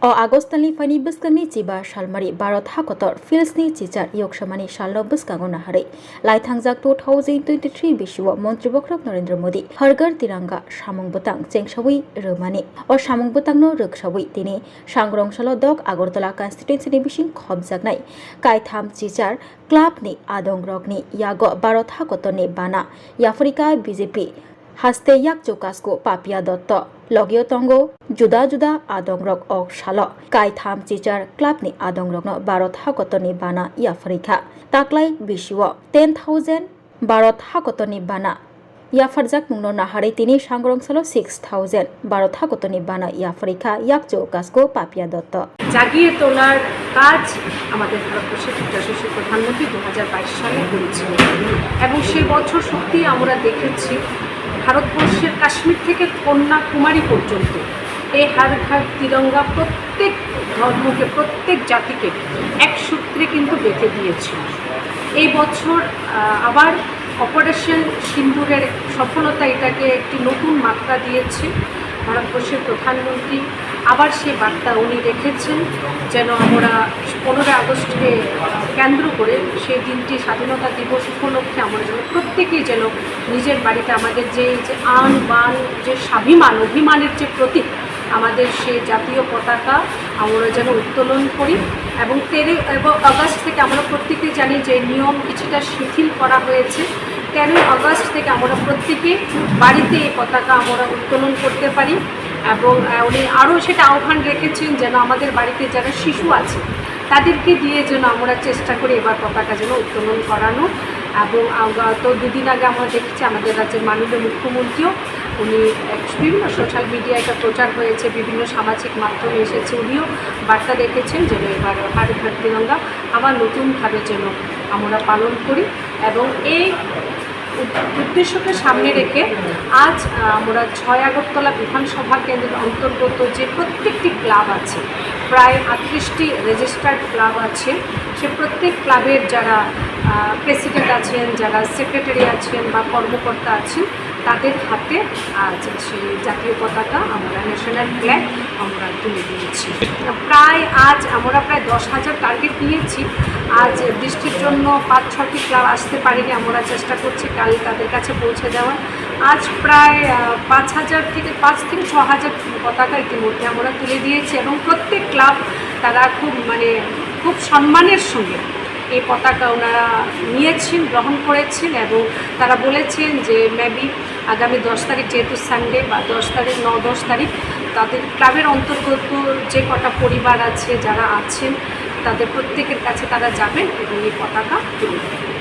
O Agostani Fani Biskani Chiba Shalmari Barot Hakotor Filsni Chichar Yokshamani Shalno Biskangona Hare Laithangjak 2023 Bishwa Montri Bokrok Narendra Modi Hargar Tiranga Shamong Botang Chengshawi Romani or Shamong Botang no Rukshawi Tini Shangrong Shalodok Agortola Constituency Bishin Khobjagnai Kaitham Chichar Club ni Adong Rogni Yago Barot Hakotoni Bana Yafrika BJP Haste yak Jokasko Papia Dotto Logio Tongo Juda Juda Adongrok Ok Shalo Kaitham Chichar Club ni Adongrok no Barot Hakotoni Bana Yafrika Taklai Bishiwo 10,000 Barot Hakotoni Bana Yafarjak Mungno Nahare Tini Shangrong Salo 6,000 Barot Hakotoni Bana Yafrika yak Jokasko Papia Dotto জাগিয়ে তোলার কাজ আমাদের ভারতবর্ষের যশস্বী প্রধানমন্ত্রী 2022 সালে করেছিলেন এবং সেই বছর সত্যি আমরা দেখেছি ভারতবর্ষের কাশ্মীর থেকে কন্যাকুমারী পর্যন্ত এই হার ঘর তিরঙ্গা প্রত্যেক ধর্মকে প্রত্যেক জাতিকে এক সূত্রে কিন্তু বেঁধে দিয়েছিল। এই বছর আবার অপারেশন সিন্দুরের সফলতা এটাকে একটি নতুন মাত্রা দিয়েছে। ভারতবর্ষের প্রধানমন্ত্রী আবার সে বার্তা উনি রেখেছেন যেন আমরা 15 আগস্টকে কেন্দ্র করে সেই দিনটি স্বাধীনতা দিবস উপলক্ষে আমরা যেন প্রত্যেকেই যেন নিজের বাড়িতে আমাদের যে আন বান যে স্বাভিমান অভিমানের যে প্রতীক আমাদের সেই জাতীয় পতাকা আমরা যেন উত্তোলন করি এবং 13 আগস্ট থেকে আমরা প্রত্যেকেই জানি যে নিয়ম কিছুটা শিথিল করা হয়েছে। 13 আগস্ট থেকে আমরা প্রত্যেকে বাড়িতে এই পতাকা আমরা উত্তোলন করতে পারি এবং উনি আরও সেটা আহ্বান রেখেছেন যেন আমাদের বাড়িতে যারা শিশু আছে তাদেরকে দিয়ে যেন আমরা চেষ্টা করি এবার পতাকা যেন উত্তোলন করানো এবং তো দুদিন আগে আমরা দেখেছি আমাদের রাজ্যের মাননীয় মুখ্যমন্ত্রীও উনি বিভিন্ন সোশ্যাল মিডিয়ায় এটা প্রচার হয়েছে বিভিন্ন সামাজিক মাধ্যমে এসেছে উনিও বার্তা রেখেছেন যেন এবার হার ঘর তিরঙ্গা আবার নতুনভাবে যেন আমরা পালন করি এবং এই উদ্দেশ্যকে সামনে রেখে আজ আমরা 6 আগরতলা বিধানসভা কেন্দ্রের অন্তর্গত যে প্রত্যেকটি ক্লাব আছে প্রায় 38টি রেজিস্টার্ড ক্লাব আছে সে প্রত্যেক ক্লাবের যারা প্রেসিডেন্ট আছেন যারা সেক্রেটারি আছেন বা কর্মকর্তা আছেন তাদের হাতে আজ সেই জাতীয় পতাকা আমরা ন্যাশনাল ফ্ল্যাগ আমরা তুলে দিয়েছি। আজ আমরা প্রায় 10,000 টার্গেট নিয়েছি। আজ বৃষ্টির জন্য 5-6টি ক্লাব আসতে পারিনি, আমরা চেষ্টা করছি কাল তাদের কাছে পৌঁছে দেওয়ার। আজ প্রায় 5,000 থেকে 6,000 পতাকা ইতিমধ্যে আমরা তুলে দিয়েছি এবং প্রত্যেক ক্লাব তারা খুব সম্মানের সঙ্গে এই পতাকা ওনারা নিয়েছেন গ্রহণ করেছেন এবং তারা বলেছেন যে মেবি আগামী 10 তারিখ যেহেতু সানডে বা 10 তারিখ 9-10 তারিখ তাদের ক্লাবের অন্তর্গত যে কটা পরিবার আছে যারা আছেন তাদের প্রত্যেকের কাছে তারা যাবেন এবং এই পতাকা তুলে দেবেন।